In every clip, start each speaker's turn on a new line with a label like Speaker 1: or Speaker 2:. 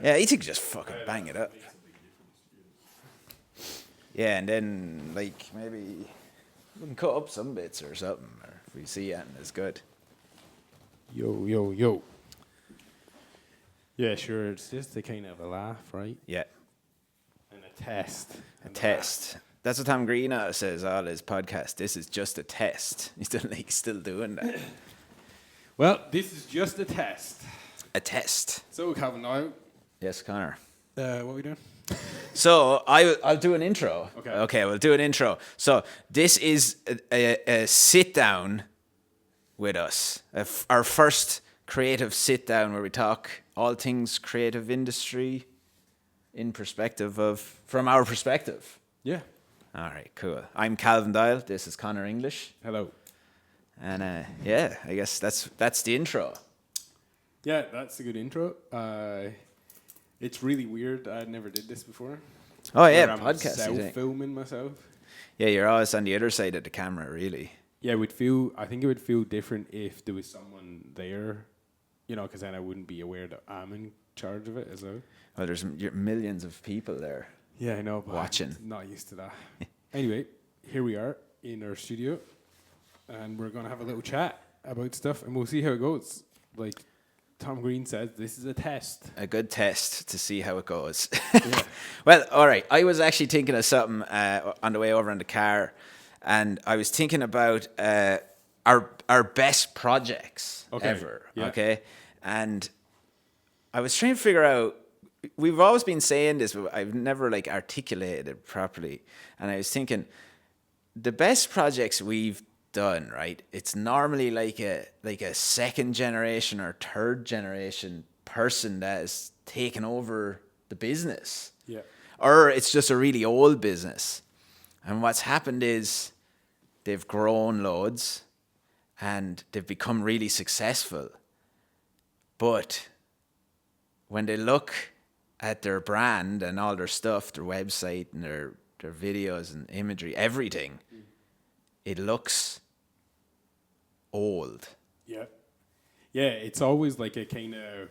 Speaker 1: Yeah, you think just fucking bang it up. Yeah, and then like maybe we can cut up some bits or something, or if we see anything that's good.
Speaker 2: Yo. Yeah, sure. It's just a kind of a laugh, right?
Speaker 1: Yeah,
Speaker 2: And a test.
Speaker 1: a test. That's what Tom Green says all his podcast. This is just a test. He's still doing that.
Speaker 2: Well, this is just a test.
Speaker 1: A test.
Speaker 2: So, Calvin, now,
Speaker 1: Yes, Connor.
Speaker 2: what are we doing?
Speaker 1: So I'll do an intro.
Speaker 2: Okay.
Speaker 1: We'll do an intro. So this is a sit down with us. Our first creative sit down where we talk all things creative industry from our perspective.
Speaker 2: Yeah.
Speaker 1: All right, cool. I'm Calvin Doyle. This is Conor English.
Speaker 2: Hello.
Speaker 1: And I guess that's the intro.
Speaker 2: Yeah, that's a good intro. It's really weird. I never did this before.
Speaker 1: Oh yeah,
Speaker 2: I'm
Speaker 1: podcast.
Speaker 2: self-filming myself.
Speaker 1: Yeah, you're always on the other side of the camera, really.
Speaker 2: Yeah, I think it would feel different if there was someone there, because then I wouldn't be aware that I'm in charge of it as well.
Speaker 1: Well, there's millions of people there.
Speaker 2: Yeah, I know. But
Speaker 1: Watching.
Speaker 2: I'm not used to that. Anyway, here we are in our studio, and we're gonna have a little chat about stuff, and we'll see how it goes. Like Tom Green says, this is a test.
Speaker 1: A good test to see how it goes.
Speaker 2: Yeah.
Speaker 1: Well, all right. I was actually thinking of something on the way over in the car, and I was thinking about our best projects ever.
Speaker 2: Yeah.
Speaker 1: Okay, and I was trying to figure out. We've always been saying this, but I've never like articulated it properly. And I was thinking, the best projects we've done, right? It's normally like a second generation or third generation person that has taken over the business.
Speaker 2: Yeah.
Speaker 1: Or it's just a really old business. And what's happened is they've grown loads and they've become really successful. But when they look at their brand and all their stuff, their website and their videos and imagery, everything, it looks old.
Speaker 2: Yeah. Yeah, it's always like a kind of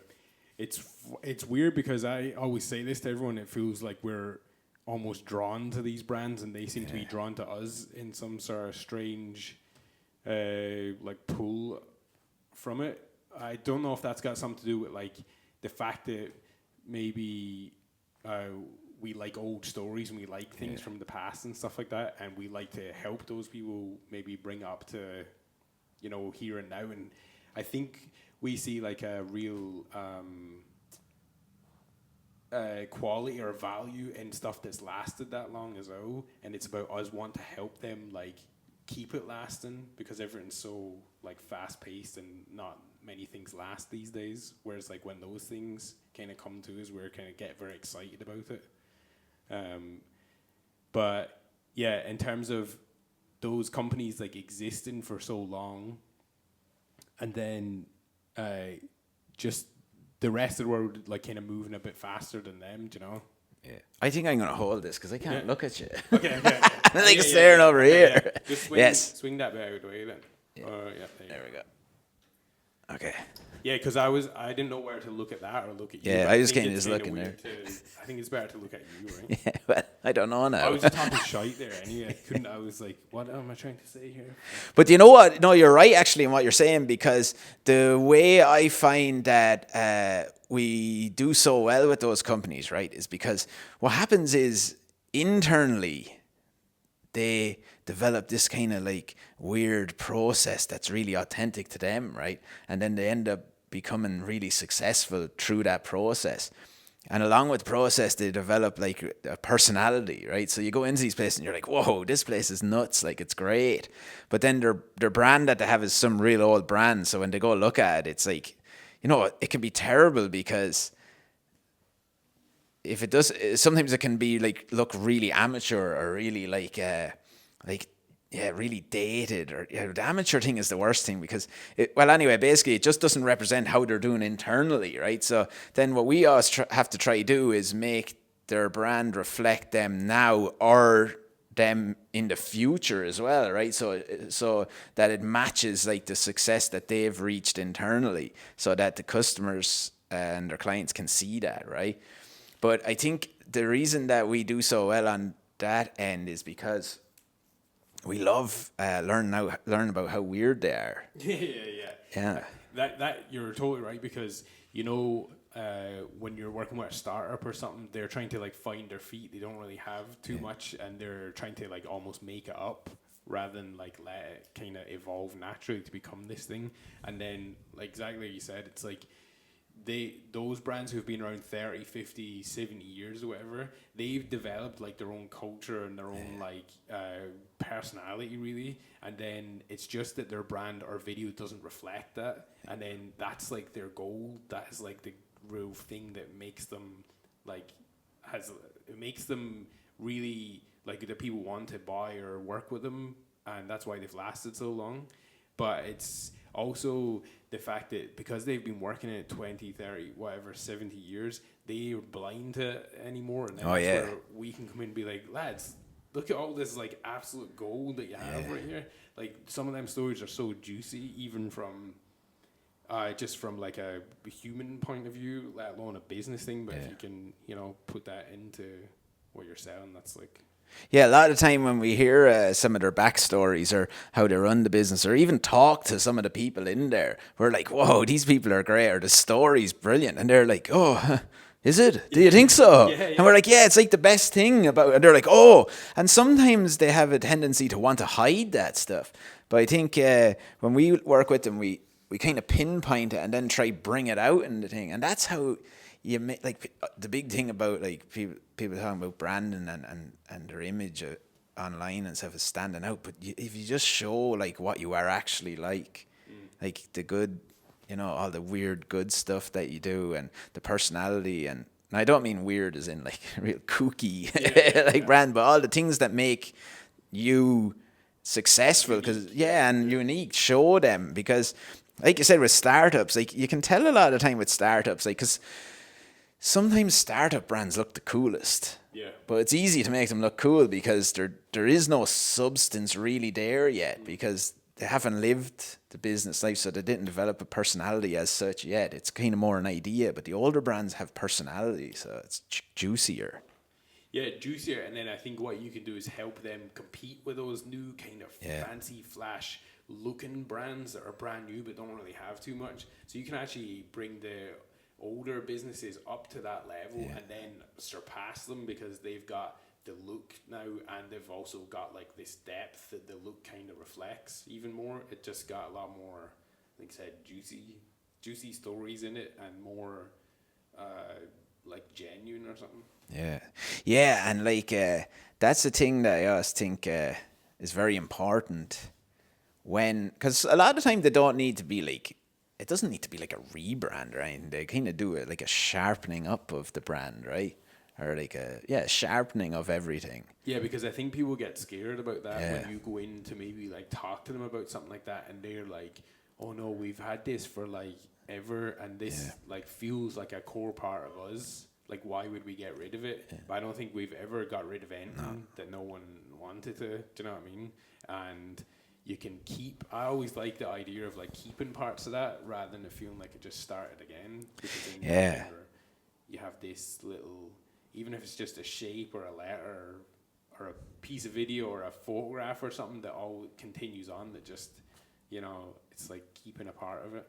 Speaker 2: it's weird because I always say this to everyone. It feels like we're almost drawn to these brands, and they seem to be drawn to us in some sort of strange like pull from it. I don't know if that's got something to do with like the fact that maybe we like old stories and we like things from the past and stuff like that, and we like to help those people maybe bring up to here and now. And I think we see like a real quality or value in stuff that's lasted that long as well, and it's about us want to help them like keep it lasting, because everything's so like fast paced and not many things last these days, whereas like when those things kind of come to us, we're kind of get very excited about it. But yeah, in terms of those companies like existing for so long, and then just the rest of the world like kind of moving a bit faster than them,
Speaker 1: Yeah. I think I'm going to hold this because I can't look at you.
Speaker 2: Okay.
Speaker 1: I'm like staring over here.
Speaker 2: Yeah. Just swing that bit out of the way then.
Speaker 1: Yeah. There we go. Okay.
Speaker 2: Yeah, because I didn't know where to look at that or look at you.
Speaker 1: Yeah,
Speaker 2: but
Speaker 1: I was
Speaker 2: think
Speaker 1: kind of
Speaker 2: it's
Speaker 1: just
Speaker 2: kinda
Speaker 1: looking
Speaker 2: weird I think it's better to look at you, right?
Speaker 1: Yeah, well, I don't know now.
Speaker 2: I was just talking shite there anyway. I was like, what am I trying to say here?
Speaker 1: But you know what? No, you're right actually in what you're saying, because the way I find that we do so well with those companies, right, is because what happens is internally they develop this kind of like weird process that's really authentic to them, right? And then they end up becoming really successful through that process. And along with the process, they develop like a personality, right? So you go into these places and you're like, whoa, this place is nuts. Like, it's great. But then their brand that they have is some real old brand. So when they go look at it, it's like, it can be terrible, because if it does, sometimes it can be like, look really amateur or really really dated, or the amateur thing is the worst thing, because basically it just doesn't represent how they're doing internally, right? So then what we always have to try to do is make their brand reflect them now or them in the future as well, right? So that it matches like the success that they've reached internally, so that the customers and their clients can see that, right? But I think the reason that we do so well on that end is because we love learn about how weird they are. Yeah.
Speaker 2: That you're totally right, because when you're working with a startup or something, they're trying to like find their feet. They don't really have too much, and they're trying to like almost make it up rather than like let it kind of evolve naturally to become this thing. And then, like exactly like you said, it's like those brands who've been around 30, 50, 70 years or whatever, they've developed like their own culture and their own like personality, really. And then it's just that their brand or video doesn't reflect that, and then that's like their goal. That is like the real thing that makes them like it makes them really like the people want to buy or work with them, and that's why they've lasted so long. But it's also the fact that because they've been working in it 20, 30, whatever, 70 years, they're blind to it anymore. And then where we can come in and be like, lads, look at all this like absolute gold that you have right here. Like some of them stories are so juicy, even from just from like a human point of view, let alone a business thing. But if you can, put that into what you're selling, that's like...
Speaker 1: Yeah, a lot of the time when we hear some of their backstories or how they run the business, or even talk to some of the people in there, we're like, whoa, these people are great, or the story's brilliant. And they're like, oh, is it? Do you think so? And we're like, yeah, it's like the best thing about it. And they're like, oh. And sometimes they have a tendency to want to hide that stuff. But I think when we work with them, we kind of pinpoint it and then try bring it out in the thing. And that's how... you make like the big thing about like people talking about branding and their image online and stuff is standing out. But if you just show like what you are actually like the good, all the weird good stuff that you do and the personality, and I don't mean weird as in like real kooky brand, but all the things that make you successful, because and unique, show them. Because like you said with startups, like you can tell a lot of the time with startups, like because sometimes startup brands look the coolest.
Speaker 2: Yeah.
Speaker 1: But it's easy to make them look cool because there is no substance really there yet, because they haven't lived the business life, so they didn't develop a personality as such yet. It's kind of more an idea, but the older brands have personality, so it's juicier.
Speaker 2: Yeah, juicier. And then I think what you can do is help them compete with those new kind of fancy flash looking brands that are brand new but don't really have too much. So you can actually bring the older businesses up to that level and then surpass them, because they've got the look now, and they've also got like this depth that the look kind of reflects even more. It just got a lot more, like I said, juicy stories in it, and more like genuine or something.
Speaker 1: Yeah, and like that's the thing that I always think is very important, because a lot of the time they don't need to be like, it doesn't need to be like a rebrand or anything. They kind of do it like a sharpening up of the brand, right? Or like a sharpening of everything.
Speaker 2: Yeah, because I think people get scared about that when you go in to maybe like talk to them about something like that, and they're like, oh no, we've had this for like ever, and this like feels like a core part of us. Like, why would we get rid of it? But I don't think we've ever got rid of anything that no one wanted to. Do you know what I mean? And you can keep... I always like the idea of like keeping parts of that rather than it feeling like it just started again. Because then you have this little... even if it's just a shape or a letter or a piece of video or a photograph or something that all continues on, that just, it's like keeping a part of it,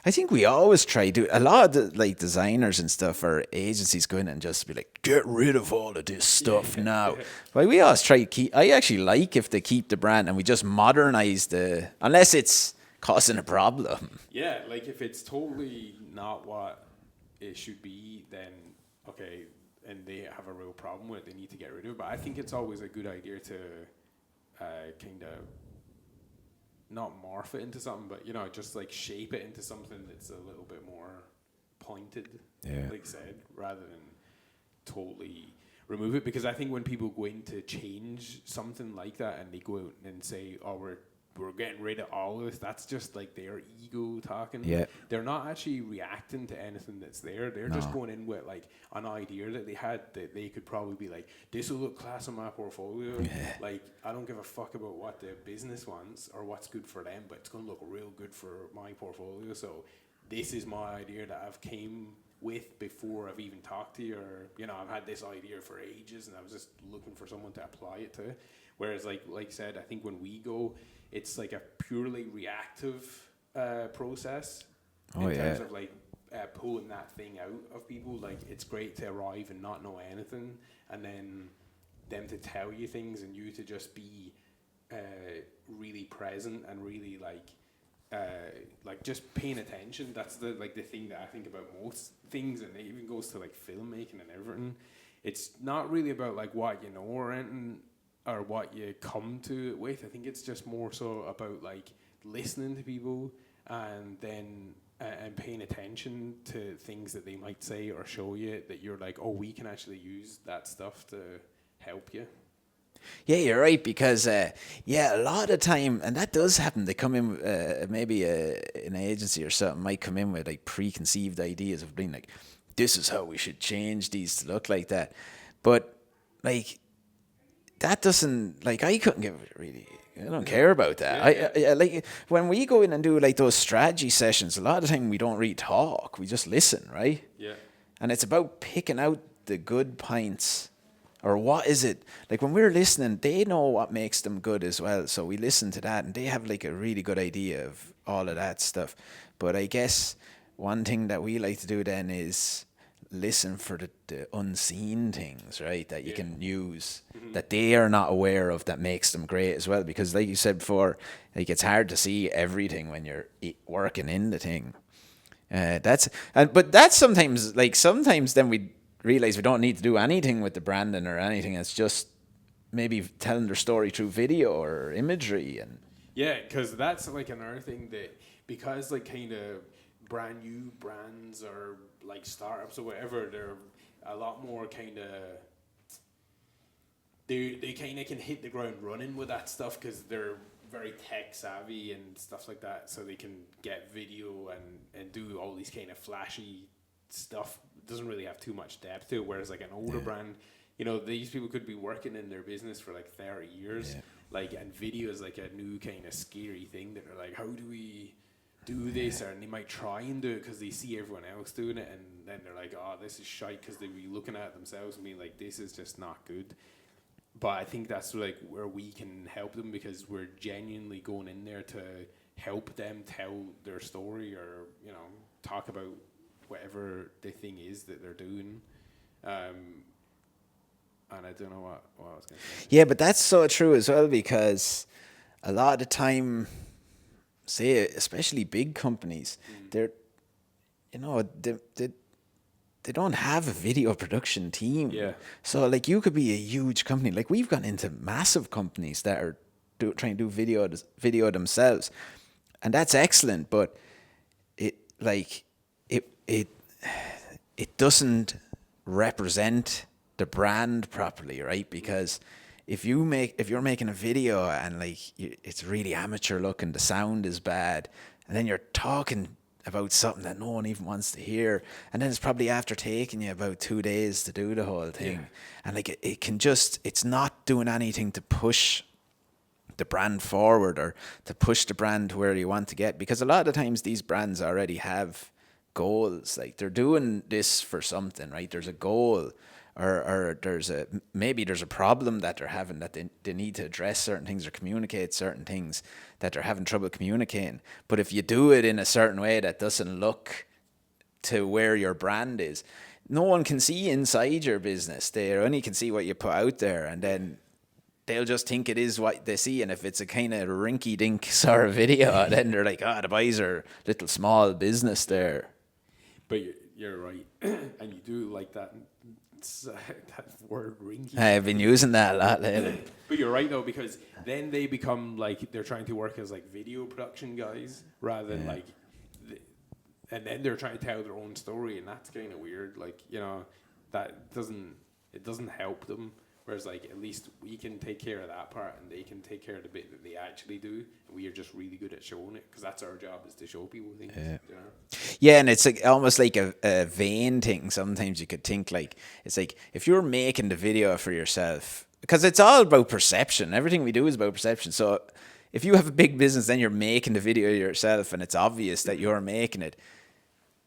Speaker 1: I think we always try to... a lot of the like designers and stuff or agencies go in and just be like, get rid of all of this stuff now. But we always try to keep... I actually like if they keep the brand and we just modernize unless it's causing a problem.
Speaker 2: Yeah, like if it's totally not what it should be, then okay, and they have a real problem with it, they need to get rid of it. But I think it's always a good idea to kind of not morph it into something, but just like shape it into something that's a little bit more pointed, like I said, rather than totally remove it. Because I think when people go in to change something like that and they go out and say, oh, we're getting rid of all of this, that's just like their ego talking.
Speaker 1: Yeah.
Speaker 2: They're not actually reacting to anything that's there. They're just going in with like an idea that they had, that they could probably be like, this will look class on my portfolio. Like, I don't give a fuck about what the business wants or what's good for them, but it's going to look real good for my portfolio. So this is my idea that I've came with before I've even talked to you, or I've had this idea for ages and I was just looking for someone to apply it to. Whereas like I said, I think when we go, it's like a purely reactive process in terms of like pulling that thing out of people. Like, it's great to arrive and not know anything, and then them to tell you things and you to just be really present and really like just paying attention. That's the thing that I think about most things, and it even goes to like filmmaking and everything. It's not really about like what you know or anything, or what you come to it with. I think it's just more so about like listening to people, and then and paying attention to things that they might say or show you, that you're like, oh, we can actually use that stuff to help you.
Speaker 1: Yeah, you're right, because a lot of time, and that does happen, they come in, maybe an agency or something might come in with like preconceived ideas of being like, this is how we should change these to look like that. But like, that doesn't, like, I couldn't give it really, I don't care about that. I like, when we go in and do like those strategy sessions, a lot of the time we don't really talk, we just listen, right?
Speaker 2: Yeah.
Speaker 1: And it's about picking out the good points. Or what is it? Like, when we're listening, they know what makes them good as well. So we listen to that, and they have like a really good idea of all of that stuff. But I guess one thing that we like to do then is listen for the unseen things, right? That you can use, that they are not aware of, that makes them great as well. Because like you said before, like, it's hard to see everything when you're working in the thing. But that's sometimes then we realize we don't need to do anything with the branding or anything. It's just maybe telling their story through video or imagery. And
Speaker 2: because that's like another thing, that because like kind of brand new brands or like startups or whatever, they're a lot more kind of they kind of can hit the ground running with that stuff, because they're very tech savvy and stuff like that, so they can get video and do all these kind of flashy stuff. Doesn't really have too much depth to it, whereas like an older brand, these people could be working in their business for like 30 years, like, and video is like a new kind of scary thing that they're like, how do we do this? And they might try and do it because they see everyone else doing it, and then they're like, oh, this is shite, because they be looking at it themselves and being like, this is just not good. But I think that's like where we can help them, because we're genuinely going in there to help them tell their story, or talk about whatever the thing is that they're doing. And I don't know what I was going to say. Yeah,
Speaker 1: but that's so true as well, because a lot of the time, say, especially big companies, they're, they don't have a video production team.
Speaker 2: Yeah.
Speaker 1: So like, you could be a huge company. Like, we've gone into massive companies that are trying to do video themselves, and that's excellent. But it doesn't represent the brand properly, right? Because if you're making a video and like it's really amateur looking, the sound is bad, and then you're talking about something that no one even wants to hear, and then it's probably after taking you about 2 days to do the whole thing, and like it's not doing anything to push the brand forward, or to push the brand to where you want to get. Because a lot of times these brands already have goals, like they're doing this for something, right? There's a goal, or there's a problem that they're having, that they need to address certain things or communicate certain things that they're having trouble communicating. But if you do it in a certain way that doesn't look to where your brand is, no one can see inside your business. They only can see what you put out there, and then they'll just think it is what they see. And if it's a kind of rinky-dink sort of video, then they're like, the boys are little small business there.
Speaker 2: But you're right, and you do like that that word rinky.
Speaker 1: I've been using that a lot lately.
Speaker 2: But you're right though, because then they become like they're trying to work as like video production guys rather than like, and then they're trying to tell their own story, and that's kind of weird. Like, that doesn't help them. Whereas like, at least we can take care of that part, and they can take care of the bit that they actually do. And we are just really good at showing it, because that's our job, is to show people things.
Speaker 1: Yeah, and it's like almost like a vain thing. Sometimes you could think like, it's like, if you're making the video for yourself, because it's all about perception. Everything we do is about perception. So if you have a big business, then you're making the video yourself, and it's obvious that you're making it.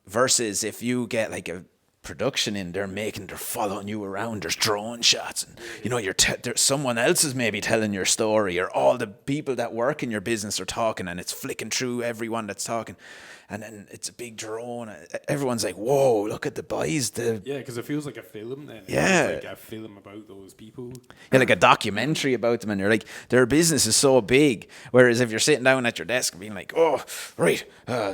Speaker 1: versus if you get like a production in, they're following you around, there's drone shots, and you know there's someone else is maybe telling your story, or all the people that work in your business are talking, and it's flicking through everyone that's talking, and then it's a big drone. Everyone's like, whoa, look at the boys.
Speaker 2: Yeah, because it feels like a film then.
Speaker 1: Yeah.
Speaker 2: It feels like a film about those people.
Speaker 1: Yeah, like a documentary about them, and you're like, their business is so big. Whereas if you're sitting down at your desk and being like, oh, right,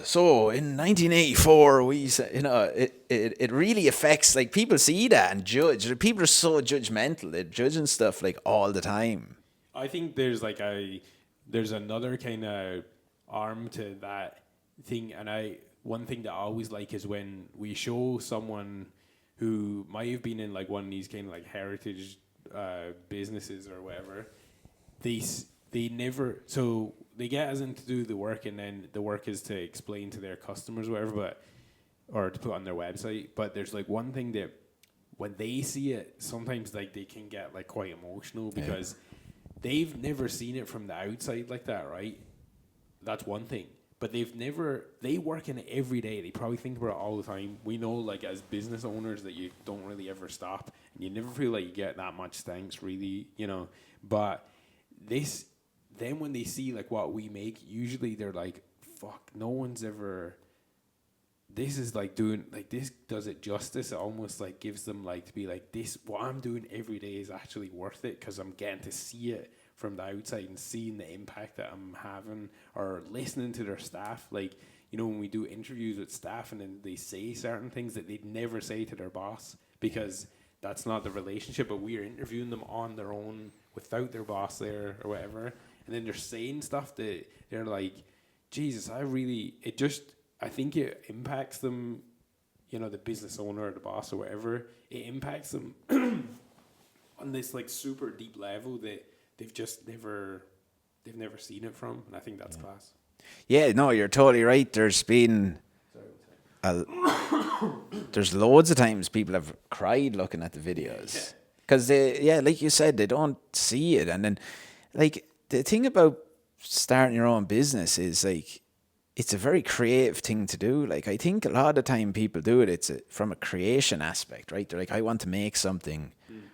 Speaker 1: so in 1984, we said, you know, it really affects, like, people see that and judge. People are so judgmental. They're judging stuff like all the time.
Speaker 2: I think there's like there's another kind of arm to that thing, and one thing that I always like is when we show someone who might have been in like one of these kind of like heritage businesses or whatever, they never, so they get us in to do the work, and then the work is to explain to their customers or whatever, or to put on their website. But there's like one thing that when they see it, sometimes like they can get like quite emotional because they've never seen it from the outside like that, right? That's one thing. But they work in it every day. They probably think about it all the time. We know, like, as business owners that you don't really ever stop. And you never feel like you get that much thanks, really, you know. But then when they see, like, what we make, usually they're like, fuck, no one's ever, this is, like, doing, like, this does it justice. It almost, like, gives them, like, to be like, this, what I'm doing every day is actually worth it because I'm getting to see it from the outside and seeing the impact that I'm having, or listening to their staff. Like, you know, when we do interviews with staff and then they say certain things that they'd never say to their boss because that's not the relationship, but we're interviewing them on their own without their boss there or whatever. And then they're saying stuff that they're like, Jesus, I think it impacts them, you know, the business owner or the boss or whatever. It impacts them on this like super deep level that they've never seen it from, and I think that's class.
Speaker 1: Yeah, no, you're totally right. There's been there's loads of times people have cried looking at the videos because like you said, they don't see it. And then, like, the thing about starting your own business is like it's a very creative thing to do. Like, I think a lot of the time people do it, from a creation aspect, right? They're like, I want to make something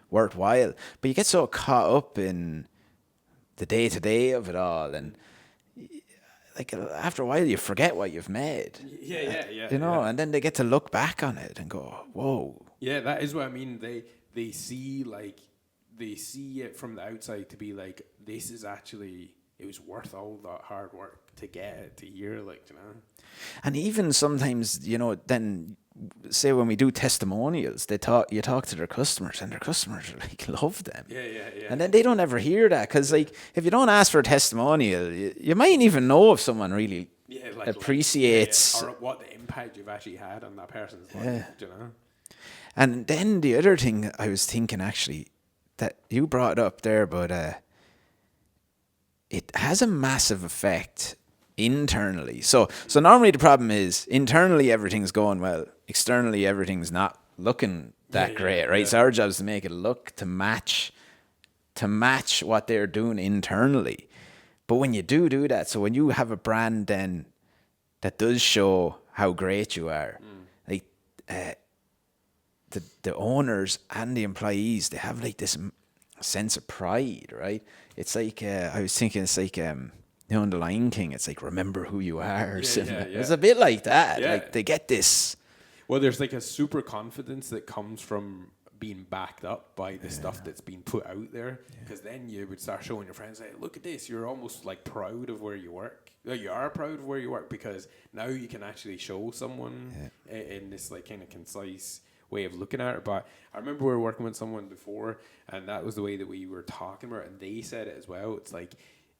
Speaker 1: worthwhile, but you get so caught up in the day-to-day of it all, and like after a while you forget what you've made. You know, and then they get to look back on it and go, whoa.
Speaker 2: Yeah, that is what I mean. They see it from the outside to be like, this is actually, it was worth all that hard work to get it to here, like, you know.
Speaker 1: And even sometimes, you know, then say when we do testimonials, you talk to their customers, and their customers like love them.
Speaker 2: Yeah.
Speaker 1: And then they don't ever hear that because, like, if you don't ask for a testimonial, you might even know if someone really appreciates
Speaker 2: or what the impact you've actually had on that person's life. You know.
Speaker 1: And then the other thing I was thinking, actually, that you brought up there, but it has a massive effect internally. So normally the problem is internally everything's going well, externally everything's not looking that great, right? So our job is to make it look to match what they're doing internally. But when you do that, so when you have a brand then that does show how great you are, like the owners and the employees, they have like this sense of pride, right? It's like I was thinking, it's like you know, in The Lion King, it's like, remember who you are. It's a bit like that. Like, they get this.
Speaker 2: Well, there's like a super confidence that comes from being backed up by the stuff that's been put out there. Because then you would start showing your friends, hey, look at this. You're almost like proud of where you work. You are proud of where you work because now you can actually show someone in this like kind of concise way of looking at it. But I remember we were working with someone before, and that was the way that we were talking about it, and they said it as well. It's like,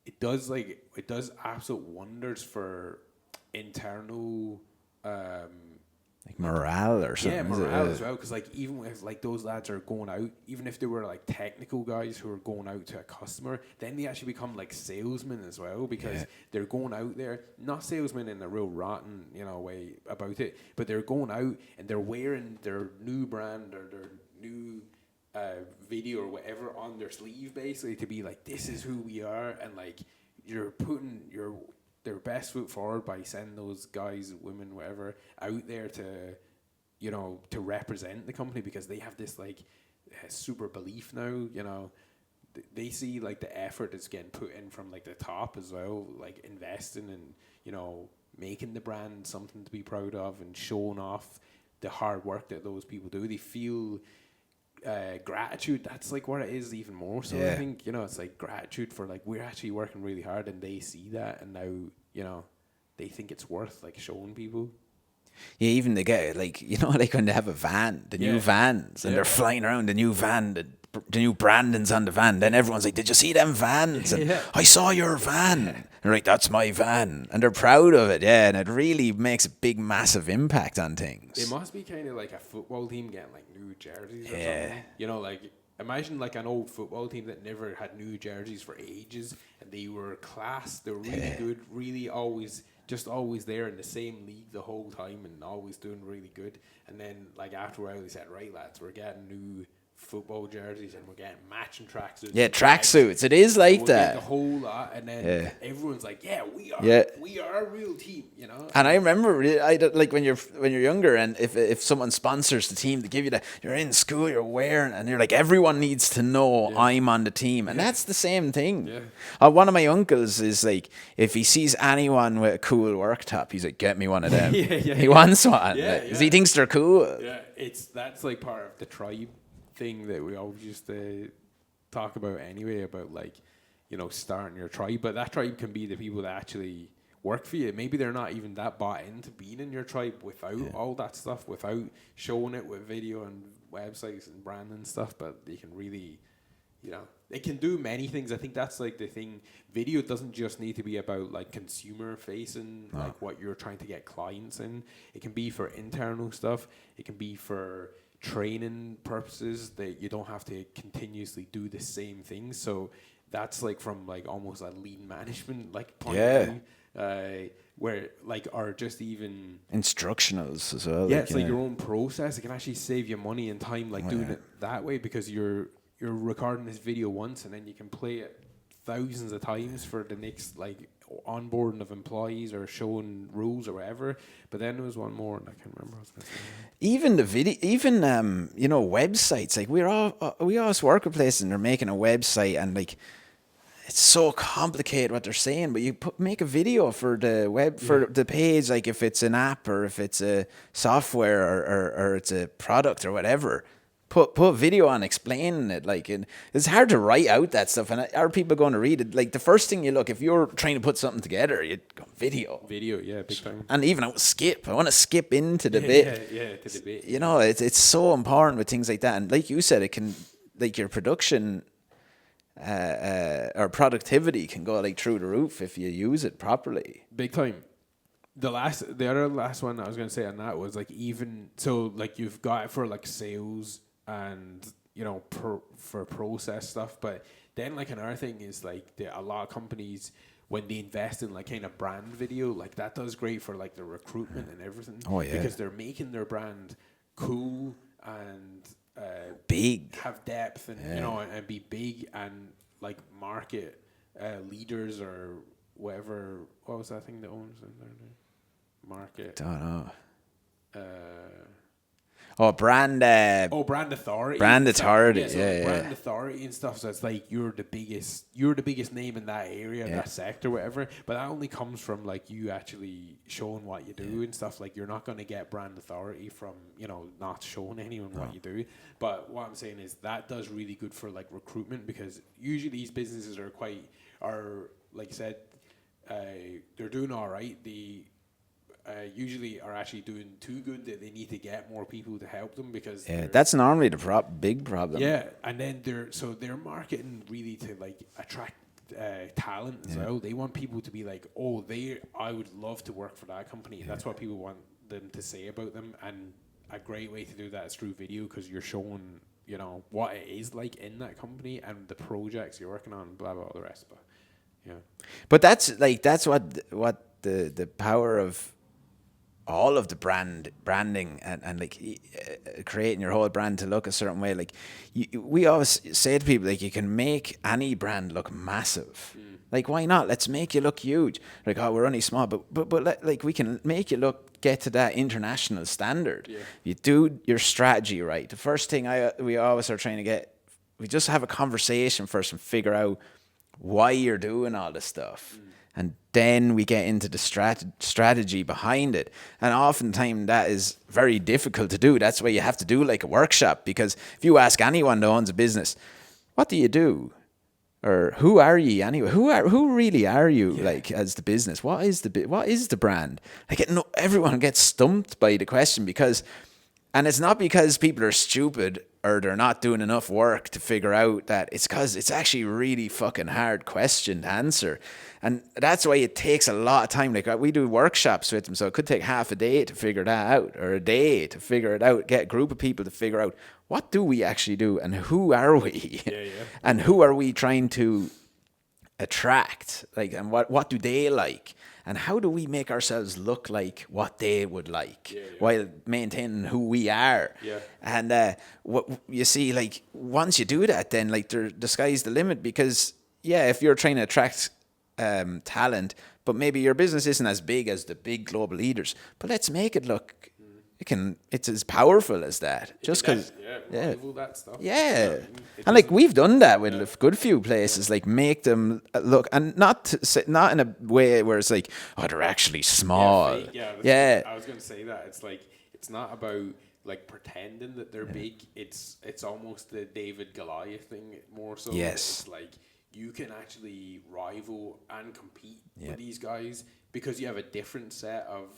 Speaker 2: it does absolute wonders for internal
Speaker 1: like morale or something.
Speaker 2: Yeah, morale as well. Because like, even if like those lads are going out, even if they were like technical guys who are going out to a customer, then they actually become like salesmen as well, because they're going out there, not salesmen in a real rotten, you know, way about it, but they're going out and they're wearing their new brand or their new video or whatever on their sleeve, basically, to be like, this is who we are. And like, you're putting their best foot forward by sending those guys, women, whatever, out there to, you know, to represent the company, because they have this like super belief now, you know. They see like the effort that's getting put in from like the top as well, like investing and, you know, making the brand something to be proud of and showing off the hard work that those people do. They feel gratitude. That's like what it is even more. So I think, you know, it's like gratitude for like, we're actually working really hard, and they see that, and now, you know, they think it's worth like showing people.
Speaker 1: Yeah, even they get like, you know, like when they have a van, the new vans, and they're flying around the new van, the new branding's on the van. Then everyone's like, "Did you see them vans?" And I saw your van. They're like, "That's my van," and they're proud of it. Yeah, and it really makes a big, massive impact on things.
Speaker 2: It must be kind of like a football team getting like new jerseys or something. You know, like imagine like an old football team that never had new jerseys for ages, and they were class. They were really good, really always there in the same league the whole time, and always doing really good. And then like after a while, they said, "Right, lads, we're getting new football jerseys, and we're getting matching tracksuits."
Speaker 1: Yeah, tracksuits. It is like that.
Speaker 2: The whole lot, and then everyone's like, "Yeah, we are a real team," you know.
Speaker 1: And I remember, like when you're younger, and if someone sponsors the team, they give you that. You're in school, you're wearing, and you're like, everyone needs to know I'm on the team, and that's the same thing. Yeah. One of my uncles is like, if he sees anyone with a cool work top, he's like, "Get me one of them." He wants one. Because he thinks they're cool.
Speaker 2: Yeah, that's like part of the tribe thing that we always used to talk about anyway, about like, you know, starting your tribe. But that tribe can be the people that actually work for you. Maybe they're not even that bought into being in your tribe without all that stuff, without showing it with video and websites and brand and stuff, but they can really, you know, they can do many things. I think that's like the thing. Video doesn't just need to be about like consumer facing, like what you're trying to get clients in. It can be for internal stuff. It can be for training purposes, that you don't have to continuously do the same thing. So that's like from like almost a lean management like point of view, where like, or just even
Speaker 1: instructionals as well.
Speaker 2: Yeah, it's like your own process. It can actually save you money and time, like doing it that way, because you're recording this video once, and then you can play it thousands of times for the next like onboarding of employees or showing rules or whatever. But then there was one more, and I can't remember what I was going to say.
Speaker 1: Even the video, even you know, websites. Like we always work with places, and they're making a website, and like it's so complicated what they're saying. But you make a video for the web, for the page, like if it's an app or if it's a software or it's a product or whatever. Put video on explaining it, like, and it's hard to write out that stuff, and are people going to read it? Like the first thing you look, if you're trying to put something together, you go video,
Speaker 2: yeah, big time.
Speaker 1: And even I want to skip into the bit,
Speaker 2: to the bit.
Speaker 1: You know, it's so important with things like that, and like you said, it can, like your production or productivity can go like through the roof if you use it properly.
Speaker 2: Big time. The other last one I was going to say on that was like, even so, like you've got it for like sales and, you know, for process stuff, but then like another thing is like a lot of companies, when they invest in like kind of brand video, like that does great for like the recruitment and everything. Oh yeah, because they're making their brand cool and
Speaker 1: big,
Speaker 2: have depth, and you know, and be big, and like market leaders or whatever. What was that thing that owns in there? Market.
Speaker 1: Don't know.
Speaker 2: Brand authority.
Speaker 1: Brand authority.
Speaker 2: Brand authority and stuff. So it's like you're the biggest name in that area, that sector, whatever. But that only comes from like you actually showing what you do and stuff. Like you're not going to get brand authority from, you know, not showing anyone what you do. But what I'm saying is that does really good for like recruitment, because usually these businesses are like I said, they're doing all right. They usually are actually doing too good that they need to get more people to help them, because
Speaker 1: that's normally the big problem.
Speaker 2: Yeah, and then they're marketing really to like attract talent as well. They want people to be like, oh, I would love to work for that company. That's what people want them to say about them, and a great way to do that is through video, because you're showing, you know, what it is like in that company and the projects you're working on, blah blah, all the rest. But
Speaker 1: but that's what the power of all of the branding and like creating your whole brand to look a certain way. Like we always say to people, like, you can make any brand look massive, Like, why not? Let's make you look huge. Like, oh, we're only small, but like we can make you get to that international standard.
Speaker 2: Yeah.
Speaker 1: You do your strategy right. The first thing we always are trying to get, we just have a conversation first and figure out why you're doing all this stuff. And then we get into the strategy behind it. And oftentimes that is very difficult to do. That's why you have to do like a workshop, because if you ask anyone that owns a business, what do you do? Or who are you anyway? Who really are you, like, as the business? What is the brand? Like, everyone gets stumped by the question, because, and it's not because people are stupid or they're not doing enough work to figure out that. It's because it's actually a really fucking hard question to answer. And that's why it takes a lot of time. Like, we do workshops with them, so it could take half a day to figure that out, or a day to figure it out, get a group of people to figure out, what do we actually do, and who are we? And who are we trying to attract? Like, and what do they like? And how do we make ourselves look like what they would like, while maintaining who we are? And what you see, like, once you do that, then, like, the sky's the limit, because if you're trying to attract talent, but maybe your business isn't as big as the big global leaders, but let's make it look. It's as powerful as that. Just because,
Speaker 2: rival that stuff.
Speaker 1: And like, we've done that with a good few places, like, make them look, and not in a way where it's like, oh, they're actually small.
Speaker 2: I was going to say that. It's like, it's not about like pretending that they're big. It's almost the David Goliath thing more so.
Speaker 1: Yes.
Speaker 2: It's like, you can actually rival and compete with these guys because you have a different set of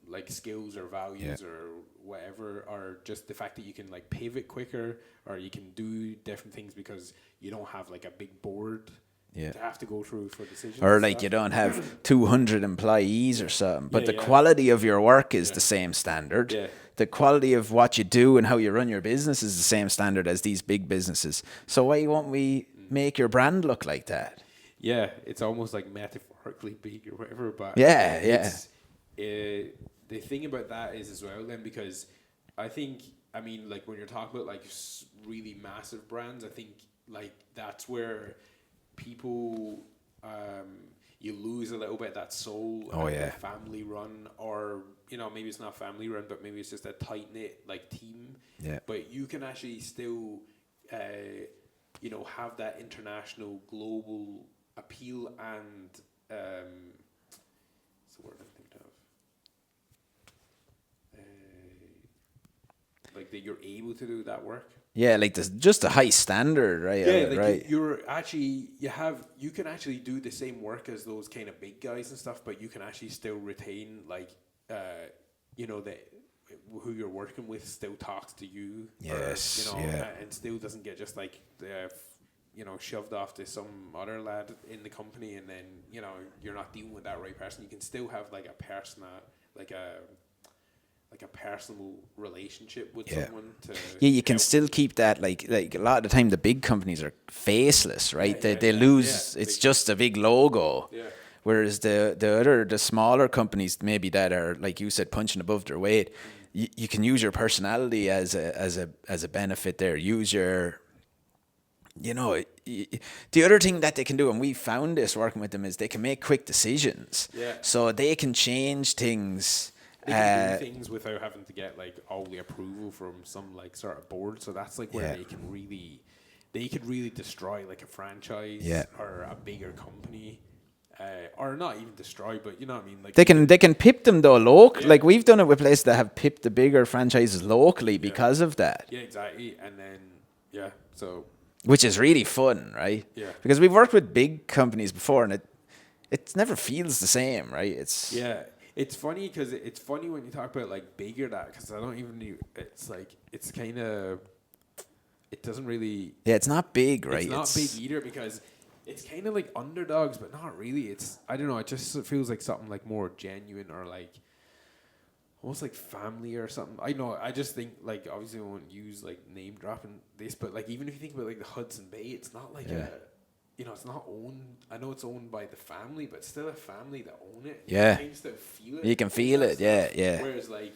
Speaker 2: like skills or values or whatever, or just the fact that you can like pivot quicker, or you can do different things because you don't have like a big board to have to go through for decisions.
Speaker 1: Or like, you don't have 200 employees or something, but the quality of your work is the same standard. The quality of what you do and how you run your business is the same standard as these big businesses. So why won't we make your brand look like that?
Speaker 2: Yeah, it's almost like metaphorically big or whatever, but the thing about that is as well then, because I think, I mean, like, when you're talking about like really massive brands, I think like that's where people you lose a little bit that soul. Family run, or maybe it's not family run, but maybe it's just a tight knit like team. But you can actually still have that international global appeal, and what's the word I'm thinking of? Like, that you're able to do that work. Yeah, like, there's just a high standard, right? Yeah, like, right. You can actually do the same work as those kind of big guys and stuff, but you can actually still retain, like, that who you're working with still talks to you.
Speaker 1: Yes.
Speaker 2: And still doesn't get just like shoved off to some other lad in the company, and then you're not dealing with that right person. You can still have like a personal, like a personal relationship with someone. You can
Speaker 1: still keep that, like a lot of the time the big companies are faceless, right? They lose. It's just a big logo. Whereas the smaller companies, maybe, that are, like you said, punching above their weight, you can use your personality as a benefit there. Use your, the other thing that they can do, and we found this working with them, is they can make quick decisions. So they can change things.
Speaker 2: They can do things without having to get like all the approval from some like sort of board. So that's like where they could really destroy like a franchise or a bigger company. Or not even destroy, but you know what I mean. Like, they
Speaker 1: can pip them though Like, we've done it with places that have pipped the bigger franchises locally because of that.
Speaker 2: Yeah, exactly. And then
Speaker 1: which is really fun, right? Yeah. Because we've worked with big companies before, and it never feels the same, right?
Speaker 2: It's funny because it's funny when you talk about like bigger because I don't even. It's like it's kind of. It doesn't really.
Speaker 1: Yeah, it's not big, right?
Speaker 2: It's not big either, because it's kind of like underdogs, but not really. It's, I don't know, it just feels like something like more genuine, or like almost like family or something. I know, I just think, like, obviously I won't use like name dropping this, but like, even if you think about like the Hudson Bay, it's not like it's not owned. I know it's owned by the family, but still a family that own it.
Speaker 1: Yeah.
Speaker 2: You can still feel it.
Speaker 1: You can feel it, yeah.
Speaker 2: Whereas like,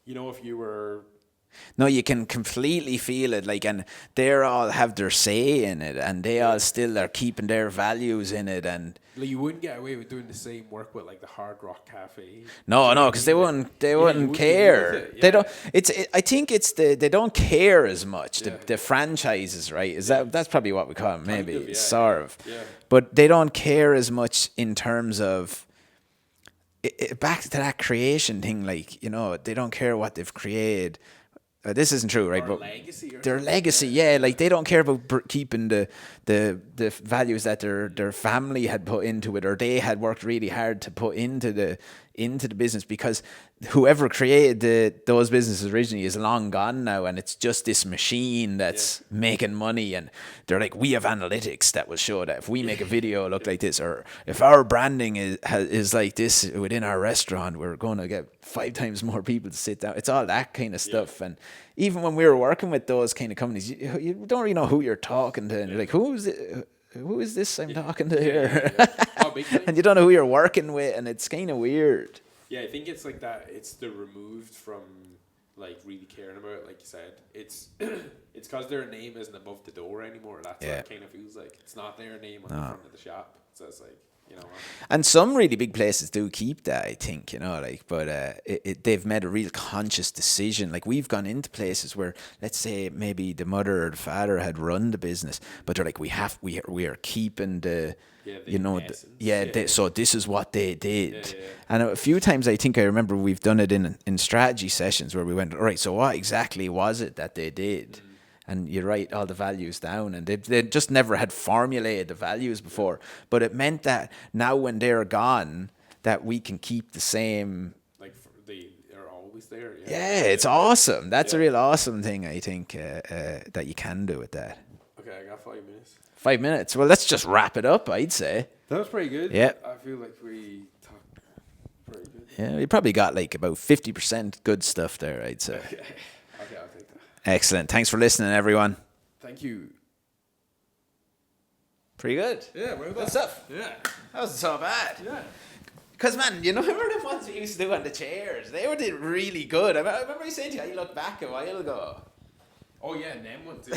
Speaker 2: if you were
Speaker 1: No, you can completely feel it, like, and they all have their say in it, and they all still are keeping their values in it, and
Speaker 2: Like you wouldn't get away with doing the same work with like the Hard Rock Cafe.
Speaker 1: no, because they wouldn't care.
Speaker 2: Yeah.
Speaker 1: They don't. I think it's they don't care as much. The franchises, right? That's probably what we call them, maybe
Speaker 2: Kind of,
Speaker 1: sort of.
Speaker 2: Yeah.
Speaker 1: But they don't care as much in terms of. Back to that creation thing, like, they don't care what they've created. This isn't true, right?
Speaker 2: Or
Speaker 1: But
Speaker 2: legacy or
Speaker 1: their
Speaker 2: something.
Speaker 1: legacy, yeah, like they don't care about keeping the values that their family had put into it, or they had worked really hard to put into the business, because whoever created those businesses originally is long gone now, and it's just this machine that's making money, and they're like, we have analytics that will show that if we make a video look like this, or if our branding is like this within our restaurant, we're going to get 5 times more people to sit down. It's all that kind of stuff. And even when we were working with those kind of companies, you don't really know who you're talking to, and you're like, who is this I'm talking to here?
Speaker 2: Oh, big time.
Speaker 1: And you don't know who you're working with, and it's kind of weird.
Speaker 2: Yeah, I think it's like that. It's the removed from like really caring about it, like you said. It's it's because their name isn't above the door anymore. That's what it kind of feels like. It's not their name on the front of the shop. So it's like,
Speaker 1: And some really big places do keep that, I think, but they've made a real conscious decision. Like, we've gone into places where, let's say, maybe the mother or the father had run the business, but they're like, we are keeping the, so this is what they did. And a few times I remember we've done it in strategy sessions where we went, all right, so what exactly was it that they did? And you write all the values down, and they just never had formulated the values before. But it meant that now when they're gone, that we can keep the same.
Speaker 2: like they are always there.
Speaker 1: Yeah, it's awesome. That's a real awesome thing, I think, that you can do with that.
Speaker 2: Okay, I got 5 minutes.
Speaker 1: 5 minutes. Well, let's just wrap it up, I'd say.
Speaker 2: That was pretty good.
Speaker 1: Yeah.
Speaker 2: I feel like we talked pretty good.
Speaker 1: Yeah, we probably got like about 50% good stuff there, I'd say.
Speaker 2: Okay, I'll take that.
Speaker 1: Excellent. Thanks for listening, everyone.
Speaker 2: Thank you.
Speaker 1: Pretty good.
Speaker 2: Yeah, well done.
Speaker 1: Good stuff.
Speaker 2: Yeah.
Speaker 1: That wasn't so bad.
Speaker 2: Yeah.
Speaker 1: Because, man, remember the ones we used to do on the chairs? They did really good. I remember you saying to you, you look back a while ago.
Speaker 2: Oh yeah, and them ones.